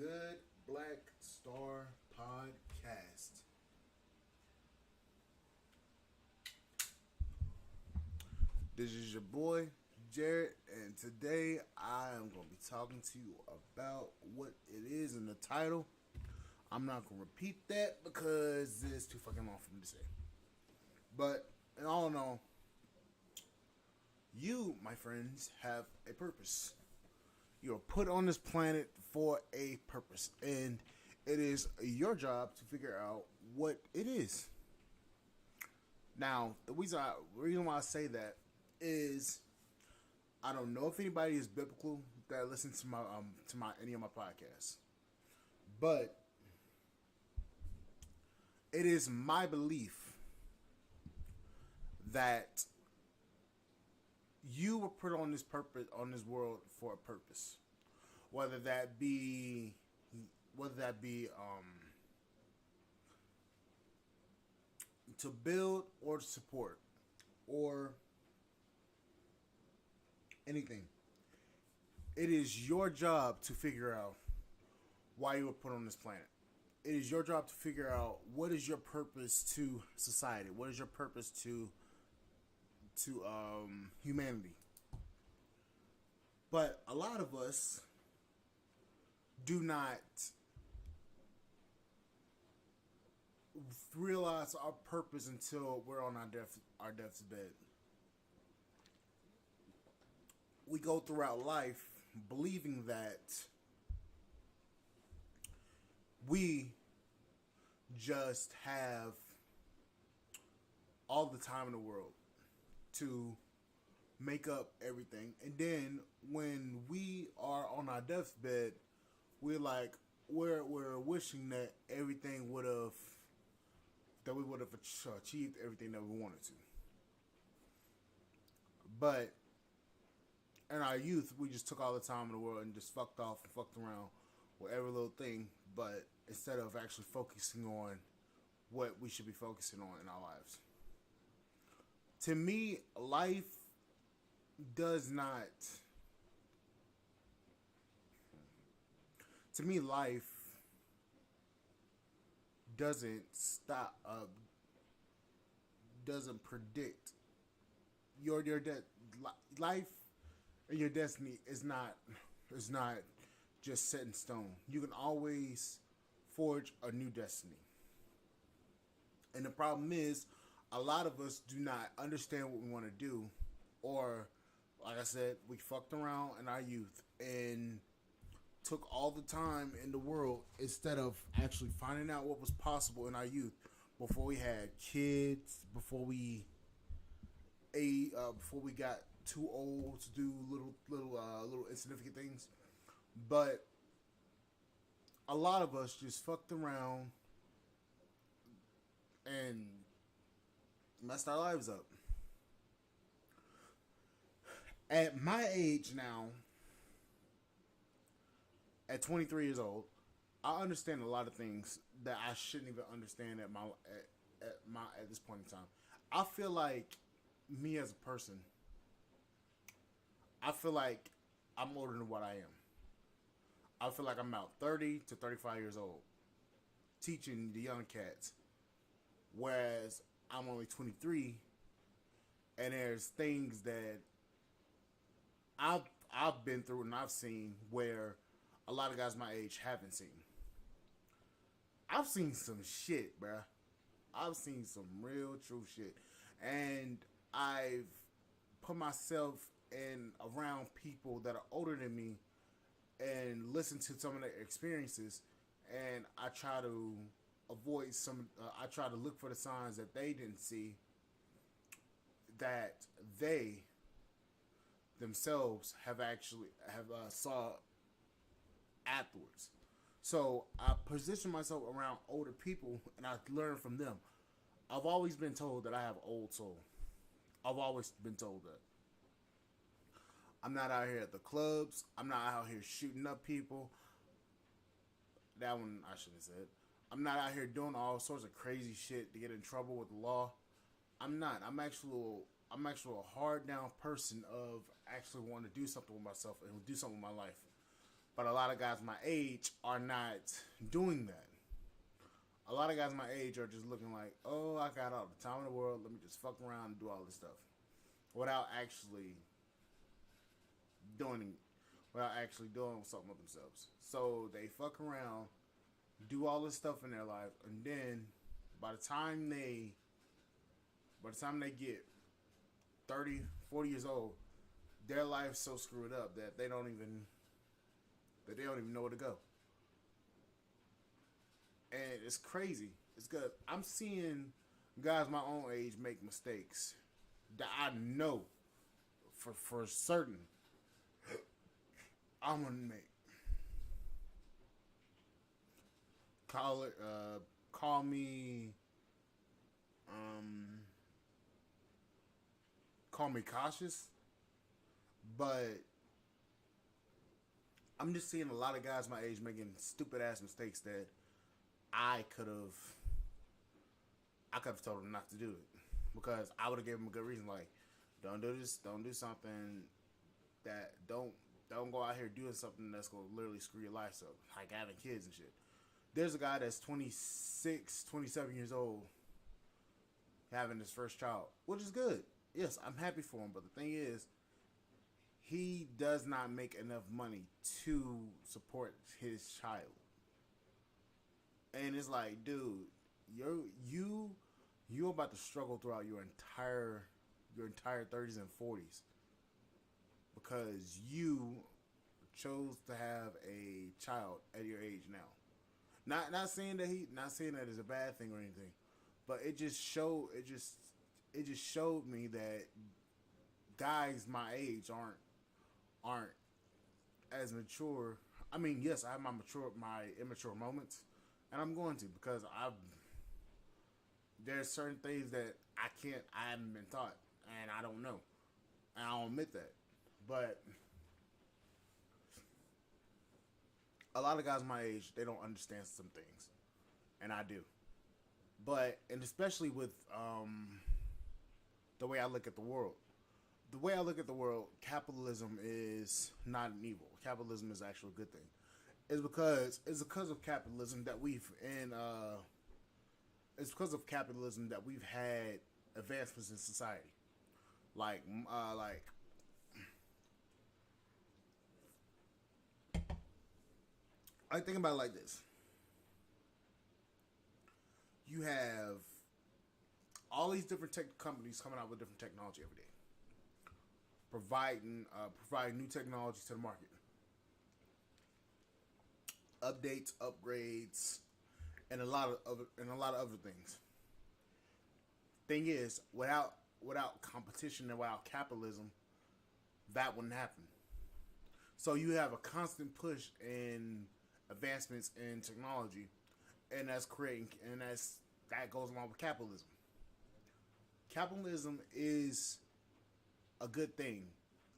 Good Black Star Podcast. This is your boy, Jared, and today I am going to be talking to you about what it is in the title. I'm not going to repeat that because it's too fucking long for me to say. But, in all, you, my friends, have a purpose. You're put on this planet for a purpose, and it is your job to figure out what it is. Now, the reason why I say that is I don't know if anybody is biblical that listens to my any of my podcasts, but it is my belief that you were put on this world for a purpose, whether that be whether that be to build or to support or anything. It is your job to figure out why you were put on this planet. It is your job to figure out what is your purpose to society. What is your purpose to humanity. But a lot of us do not realize our purpose until we're on our death's bed. We go throughout life believing that we just have all the time in the world to make up everything. And then when we are on our deathbed, we're wishing that we would have achieved everything that we wanted to. But in our youth, we just took all the time in the world and just fucked off and fucked around with every little thing. But instead of actually focusing on what we should be focusing on in our lives. To me, life does not. To me, life doesn't stop. Doesn't predict your life and your destiny is not just set in stone. You can always forge a new destiny. And the problem is, a lot of us do not understand what we want to do, or, like I said, we fucked around in our youth and took all the time in the world instead of actually finding out what was possible in our youth before we had kids, before we ate, before we got too old to do little insignificant things. But a lot of us just fucked around and messed our lives up. At my age now, at 23 years old, I understand a lot of things that I shouldn't even understand at this point in time. I feel like me as a person, I feel like I'm older than what I am. I feel like I'm about 30 to 35 years old, teaching the young cats, whereas I'm only 23, and there's things that I've been through and I've seen where a lot of guys my age haven't seen. I've seen some shit, bruh. I've seen some real true shit, and I've put myself in around people that are older than me and listen to some of their experiences, and I try to avoid some. I try to look for the signs that they didn't see, that they themselves have saw afterwards. So I position myself around older people, and I learn from them. I've always been told that I have old soul. I've always been told that. I'm not out here at the clubs. I'm not out here shooting up people. That one I should have said. I'm not out here doing all sorts of crazy shit to get in trouble with the law. I'm not. I'm actually a hard down person of actually wanting to do something with myself and do something with my life. But a lot of guys my age are not doing that. A lot of guys my age are just looking like, oh, I got all the time in the world. Let me just fuck around and do all this stuff without actually doing without actually doing something with themselves. So they fuck around, do all this stuff in their life, and then by the time they get 30, 40 years old, their life's so screwed up that they don't even know where to go. And it's crazy. It's good. I'm seeing guys my own age make mistakes that I know for certain I'm gonna make. Call it. Call me. Um, Call me cautious, but I'm just seeing a lot of guys my age making stupid ass mistakes that I could have told them not to do it because I would have given them a good reason, like, don't do this, don't do something that don't go out here doing something that's gonna literally screw your life up, like having kids and shit. There's a guy that's 26, 27 years old having his first child, which is good. Yes, I'm happy for him, but the thing is, he does not make enough money to support his child. And it's like, dude, you about to struggle throughout your entire 30s and 40s because you chose to have a child at your age now. Not saying that it's a bad thing or anything, but it just showed me that guys my age aren't as mature. I mean, yes, I have my immature moments, and I'm going to because there's certain things that I haven't been taught, and I don't know, and I'll admit that. But a lot of guys my age, they don't understand some things, and I do. But and especially with the way I look at the world. The way I look at the world, capitalism is not an evil. Capitalism is actually a good thing. It's because of capitalism that we've had advancements in society. Like I think about it like this. You have all these different tech companies coming out with different technology every day, providing new technology to the market, updates, upgrades, and a lot of other things. Thing is, without competition and without capitalism, that wouldn't happen. So you have a constant push in advancements in technology, and that goes along with capitalism. Capitalism is a good thing.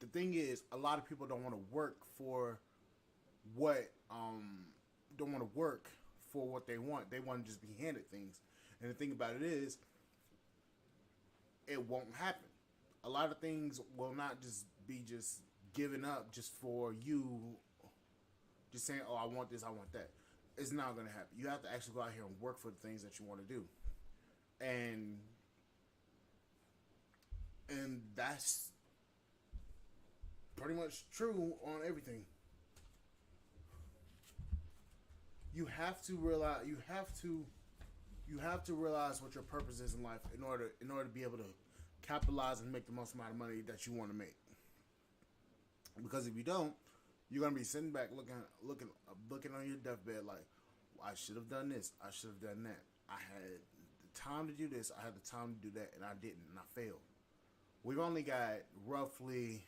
The thing is, a lot of people don't want to work for what don't want to work for what they want. They want to just be handed things. And the thing about it is, it won't happen. A lot of things will not just be just given up just for you just saying, oh, I want this, I want that. It's not going to happen. You have to actually go out here and work for the things that you want to do. And that's pretty much true on everything. You have to realize what your purpose is in life in order to be able to capitalize and make the most amount of money that you want to make. Because if you don't, you're gonna be sitting back looking on your deathbed like, well, I should have done this, I should have done that. I had the time to do this, I had the time to do that, and I didn't, and I failed. We've only got roughly,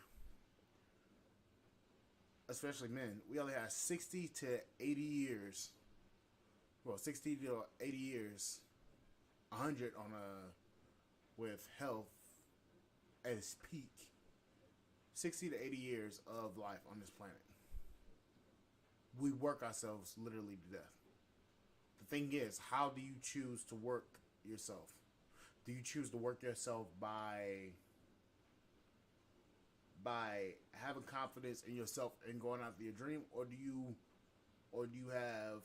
especially men, we only have 60 to 80 years. Well, 60 to 80 years, 100 with health at its peak. 60 to 80 years of life on this planet. We work ourselves literally to death. The thing is, how do you choose to work yourself? Do you choose to work yourself by by having confidence in yourself and going after your dream, or do you have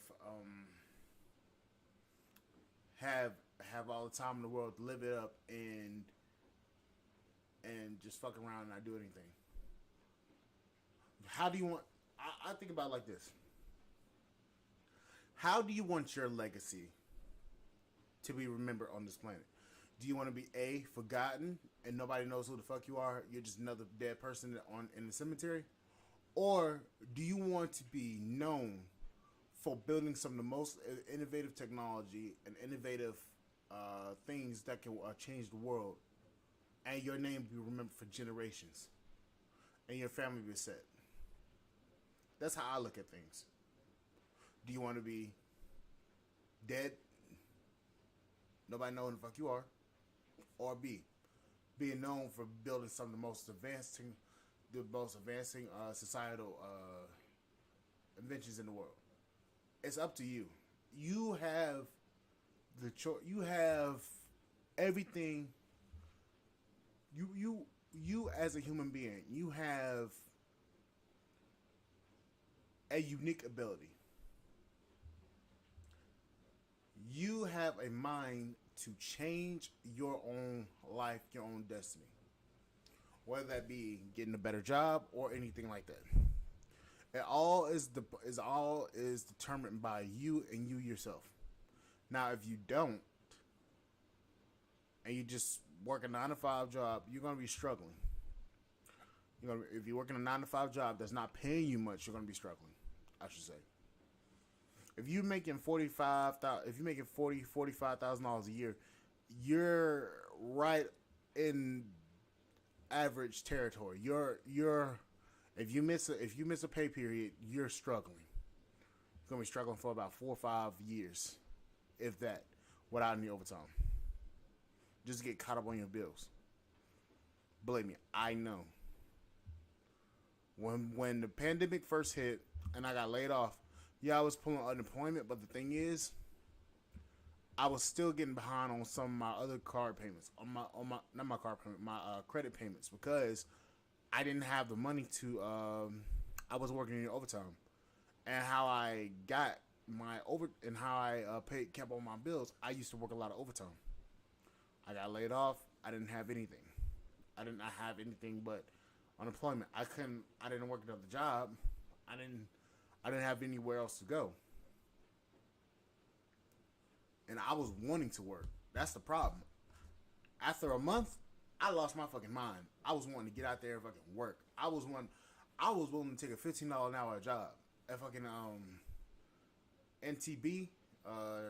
have all the time in the world to live it up and just fuck around and not do anything? How do you want? I think about it like this. How do you want your legacy to be remembered on this planet? Do you want to be forgotten and nobody knows who the fuck you are? You're just another dead person in the cemetery, or do you want to be known for building some of the most innovative technology and innovative things that can change the world, and your name be remembered for generations, and your family be set? That's how I look at things. Do you want to be dead, nobody knowing the fuck you are, or B, being known for building some of the most advancing societal inventions in the world? It's up to you. You have the choice. You have everything. You as a human being, you have a unique ability. You have a mind to change your own life, your own destiny. Whether that be getting a better job or anything like that. It all is determined by you and you yourself. Now, if you don't, and you just work a 9-to-5 job, you're gonna be struggling. If you're working a 9-to-5 job that's not paying you much, you're gonna be struggling, I should say. If you're making $45,000 a year, you're right in average territory. If you miss a pay period, you're struggling. You're gonna be struggling for about 4 or 5 years, if that, without any overtime. Just to get caught up on your bills. Believe me, I know. When the pandemic first hit and I got laid off, yeah, I was pulling unemployment, but the thing is, I was still getting behind on some of my other card payments, my credit payments, because I didn't have the money to. I was working in overtime, and how I got how I kept on my bills. I used to work a lot of overtime. I got laid off. I didn't have anything. I did not have anything but unemployment. I didn't work another job. I didn't have anywhere else to go. And I was wanting to work. That's the problem. After a month, I lost my fucking mind. I was wanting to get out there and fucking work. I was willing to take a $15 an hour job at fucking NTB,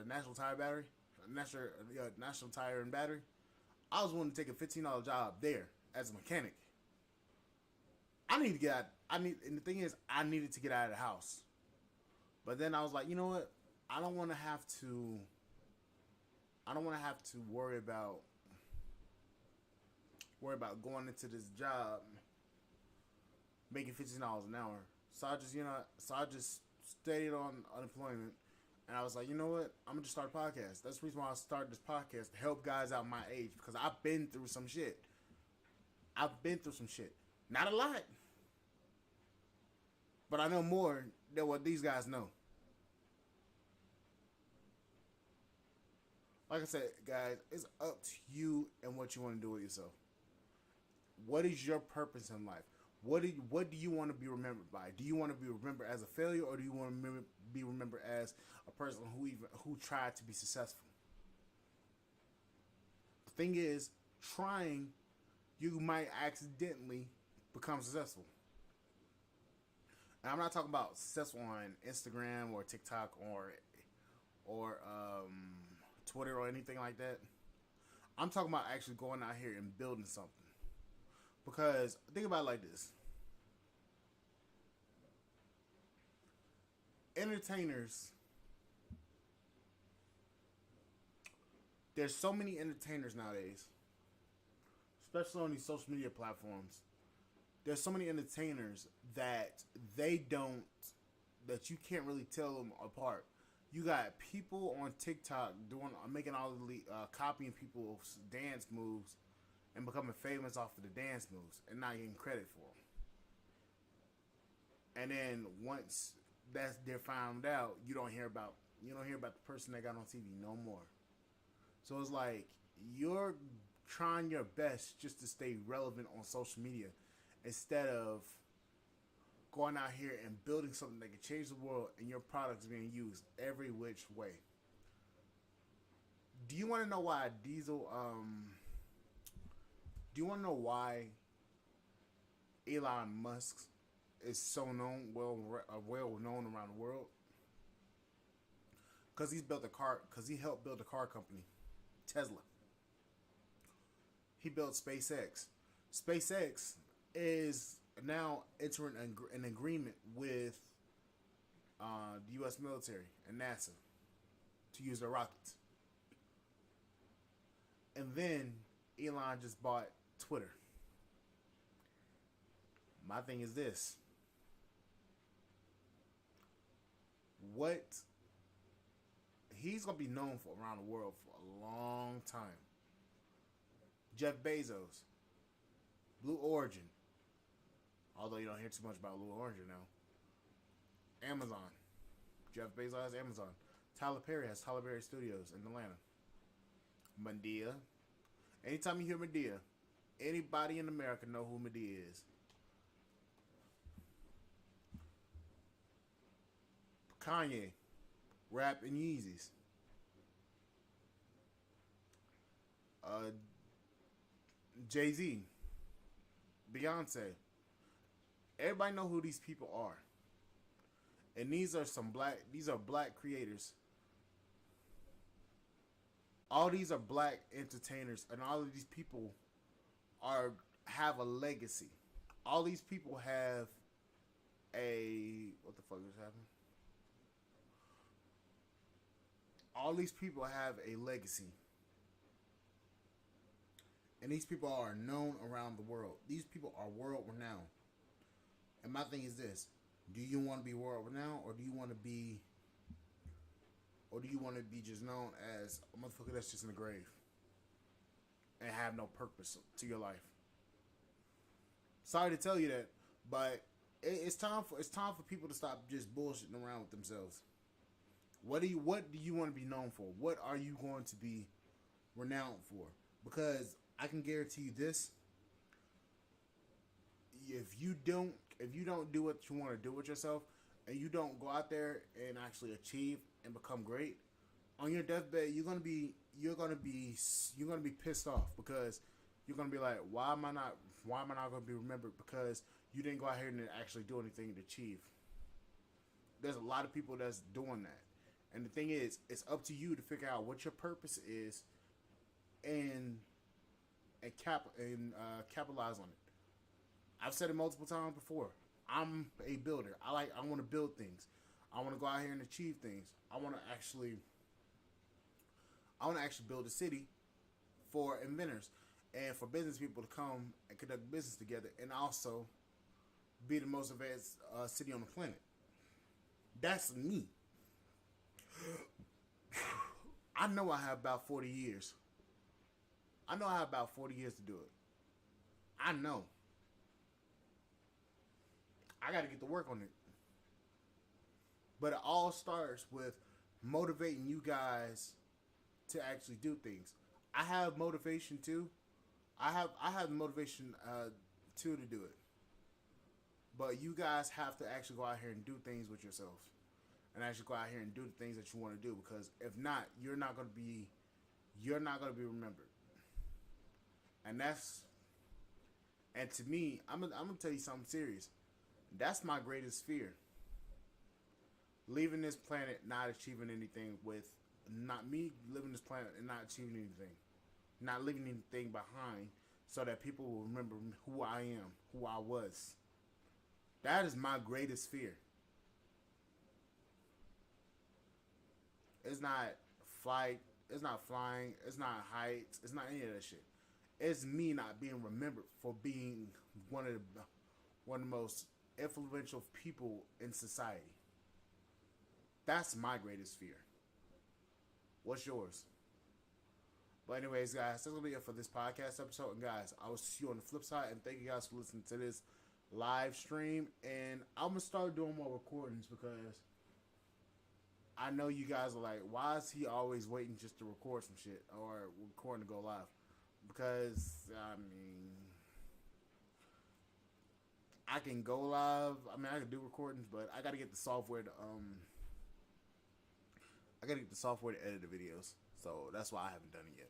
National Tire Battery, National Tire and Battery. I was willing to take a $15 job there as a mechanic. I need to get out. And the thing is, I needed to get out of the house. But then I was like, you know what? I don't want to have to worry about going into this job making $15 an hour. So I just stayed on unemployment, and I was like, you know what? I'm gonna just start a podcast. That's the reason why I started this podcast, to help guys out my age, because I've been through some shit. Not a lot, but I know more than what these guys know. Like I said, guys, it's up to you and what you want to do with yourself. What is your purpose in life? What do you want to be remembered by? Do you want to be remembered as a failure, or do you want to be remembered as a person who tried to be successful? The thing is, trying, you might accidentally become successful. And I'm not talking about successful on Instagram or TikTok or Twitter or anything like that. I'm talking about actually going out here and building something. Because think about it like this. Entertainers. There's so many entertainers nowadays. Especially on these social media platforms. There's so many entertainers that you can't really tell them apart. You got people on TikTok making all the copying people's dance moves and becoming famous off of the dance moves and not getting credit for them. And then once that's they're found out, you don't hear about the person that got on TV no more. So it's like you're trying your best just to stay relevant on social media instead of going out here and building something that can change the world, and your products being used every which way. Do you want to know why Diesel? Do you want to know why Elon Musk is so known, well known around the world? Because he's built a car. Because he helped build a car company, Tesla. He built SpaceX. SpaceX is now entering an agreement with the U.S. military and NASA to use their rockets. And then Elon just bought Twitter. My thing is this. What he's going to be known for around the world for a long time. Jeff Bezos, Blue Origin. Although you don't hear too much about Blue Origin now. Amazon. Jeff Bezos has Amazon. Tyler Perry has Tyler Perry Studios in Atlanta. Medea. Anytime you hear Medea, anybody in America know who Medea is. Kanye, rap and Yeezys. Jay-Z, Beyonce. Everybody know who these people are. And these are black creators. All these are black entertainers, and all of these people have a legacy. All these people have what the fuck is happening? All these people have a legacy. And these people are known around the world. These people are world renowned. And my thing is this: do you want to be world renowned, or do you want to be just known as a motherfucker that's just in the grave and have no purpose to your life? Sorry to tell you that, but it's time for people to stop just bullshitting around with themselves. What do you want to be known for? What are you going to be renowned for? Because I can guarantee you this: if you don't do what you want to do with yourself, and you don't go out there and actually achieve and become great, on your deathbed you're gonna be pissed off, because you're gonna be like, why am I not gonna be remembered because you didn't go out here and actually do anything to achieve? There's a lot of people that's doing that. And the thing is, it's up to you to figure out what your purpose is and capitalize on it. I've said it multiple times before. I'm a builder. I want to build things. I want to go out here and achieve things. I want to actually build a city for inventors and for business people to come and conduct business together, and also be the most advanced city on the planet. That's me. I know I have about 40 years. I know I have about 40 years to do it. I know. I got to get to work on it. But it all starts with motivating you guys to actually do things. I have motivation too. I have motivation too to do it. But you guys have to actually go out here and do things with yourselves, and actually go out here and do the things that you want to do. Because if not, you're not gonna be remembered. And to me, I'm gonna tell you something serious. That's my greatest fear. Leaving this planet, not achieving anything not me living this planet and not achieving anything. Not leaving anything behind so that people will remember who I am, who I was. That is my greatest fear. It's not flight, it's not flying, it's not heights, it's not any of that shit. It's me not being remembered for being one of the most influential people in society. That's my greatest fear. What's yours? But anyways, guys, that's gonna be it for this podcast episode. And guys, I will see you on the flip side. And thank you guys for listening to this live stream. And I'm gonna start doing more recordings because I know you guys are like, why is he always waiting just to record some shit or recording to go live? Because I mean, I can go live. I mean, I can do recordings, but I gotta get the software to edit the videos. So that's why I haven't done it yet.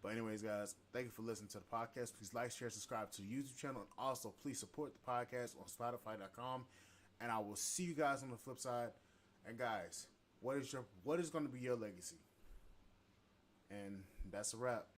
But anyways, guys, thank you for listening to the podcast. Please like, share, subscribe to the YouTube channel. And also, please support the podcast on Spotify.com. And I will see you guys on the flip side. And guys, what is going to be your legacy? And that's a wrap.